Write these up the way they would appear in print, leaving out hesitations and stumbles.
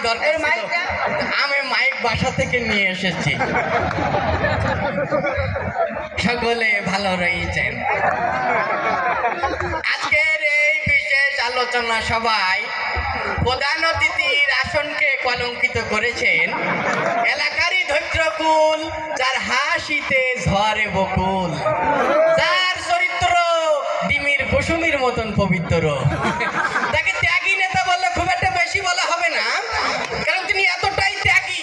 দরকার ছিল। আমি মাইক বাসা থেকে নিয়ে এসেছি। সকলে ভালো রয়েছেন। আজকের এই বিশেষ আলোচনা সভায় প্রধান অতিথির আসনকে কলঙ্কিত করেছেন এলাকারই ধৈর্যকুল, যার হাসিতে ঝরে বকুল, যার চরিত্র ডিমির কুসুমির মতন পবিত্র। তাকে ত্যাগী নেতা বললে খুব একটা বেশি বলা হবে না, কারণ তিনি এতটাই ত্যাগী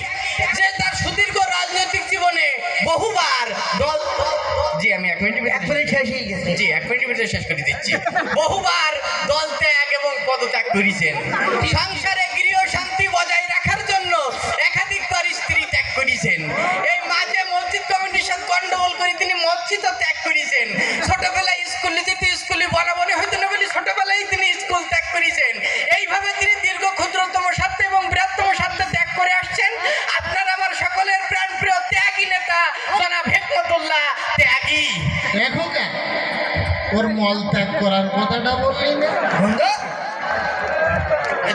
যে তার সুদীর্ঘ রাজনৈতিক জীবনে বহুবার দল আমি 1 মিনিট শেষ করে দিচ্ছি। বহুবার দল ত্যাগ এবং পদত্যাগ করেছেন। সংসারে গৃহ শান্তি বজায় রাখার জন্য একাধিকবার স্ত্রী ত্যাগ করেছেন। এই মাঝে মসজিদ কমিটির সাথে গন্ডগোল করে তিনি মসজিদও ত্যাগ করেছেন। ছোটবেলায় স্কুলে যেতে স্কুলে বরাবরই হইতো না বলে ছোটবেলায় তিনি স্কুল ত্যাগ করেছেন। এইভাবে তিনি দীর্ঘ ক্ষুদ্রতম স্বার্থে এবং বৃহত্তম স্বার্থে ত্যাগ করে আসছেন। আপনার আমার সকলের প্রাণপ্রিয় ত্যাগী নেতা জনাব হিকমতুল্লাহ ত্যাগী। দেখো কেন ওর মল ত্যাগ করার কথাটা বললি না?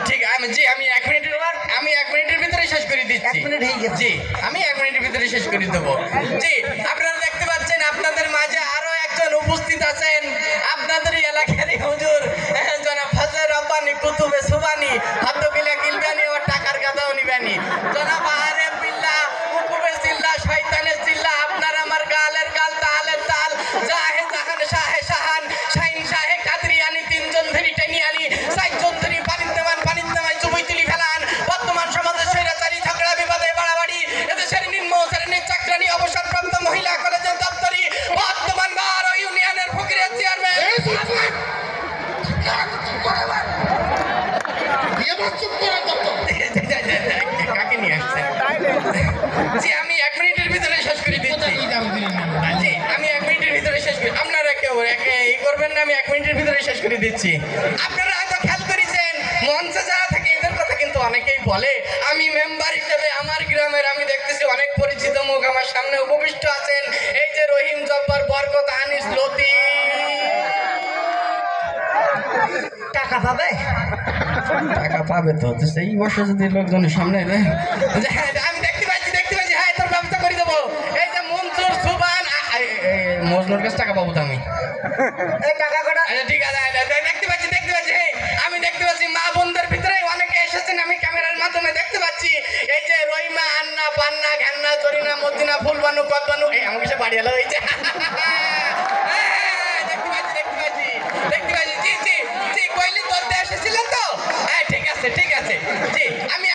ঠিক আমি 1 মিনিটের ভিতরে শেষ করে দিচ্ছি। জি আমি 1 মিনিটের ভিতরে শেষ করে দেবো। জি আপনারা দেখতে পাচ্ছেন আপনাদের মাঝে আরো একজন উপস্থিত আছেন, আপনাদের এলাকারই হুজুর জনাব ফজল রব্বানী কুতুবে সুবানি, হাত গিলা গিলবানি ও টাকার গাদাও নিবানি, জনাব আরেফ বিল্লাহ হুকুমে জিল্লা শয়তানের জিল্লা, আপনার আমার গালের গাল তাহালের তাল, জাহে জাহান শাহে শাহান শাহিন শাহে কাদরিয়ানি, 3 জন ধরি টেনিয়ানি, 4 জন ধরি পানির দেওয়ান চুবই তুলি ফেলান। বর্তমান সমাজের স্বৈরাচারী ঝগড়া বিবাদে বাড়াবাড়ি, এদেশের নিম্ন শ্রেণীর চাকরানি, অবসরপ্রাপ্ত মহিলা কলেজের দপ্তরি, বর্তমান বার ইউনিয়নের ফকিরের চেয়ারম্যান। কাকে নিয়ে আসছেন? জি আমি 1 মিনিটের ভিতরে শেষ করে দিচ্ছি। জি আমি 1 মিনিটের ভিতরে শেষ করি, আপনারা কেউ ই করবেন না, আমি 1 মিনিটের ভিতরে শেষ করে দিচ্ছি। আপনারা হয়তো খেয়াল করেছেন মঞ্চে যারা থাকে এদের কথা কিন্তু অনেকেই বলে। আমি মেম্বার হিসেবে আমার গ্রামের আমি দেখতেছি অনেক পরিচিত মুখ আমার সামনে উপবিষ্ট আছেন। এই যে রহিম জব্বার, বরকত, আনিস, লতি। টাকা পাবে তো সেই বছর যদি লোকজনের সামনে আমি দেখতে পাচ্ছি হ্যাঁ তোর ব্যবস্থা করে দেবো। এই যে মনসুর সুবান মজনুর কাছে টাকা পাবো তো আমি ঠিক আছে দেখতে পাচ্ছি আমি দেখতে পাচ্ছি মা বোনদের ভিতরে অনেকে এসেছেন, আমি ক্যামেরার মাধ্যমে দেখতে পাচ্ছি। এই যে রহিমা, আন্না, পান্না, ঘ্যান্না, জরিনা, মদিনা, ফুলবানু, কদবানু, এই আমার কাছে বাড়ি এলো। এই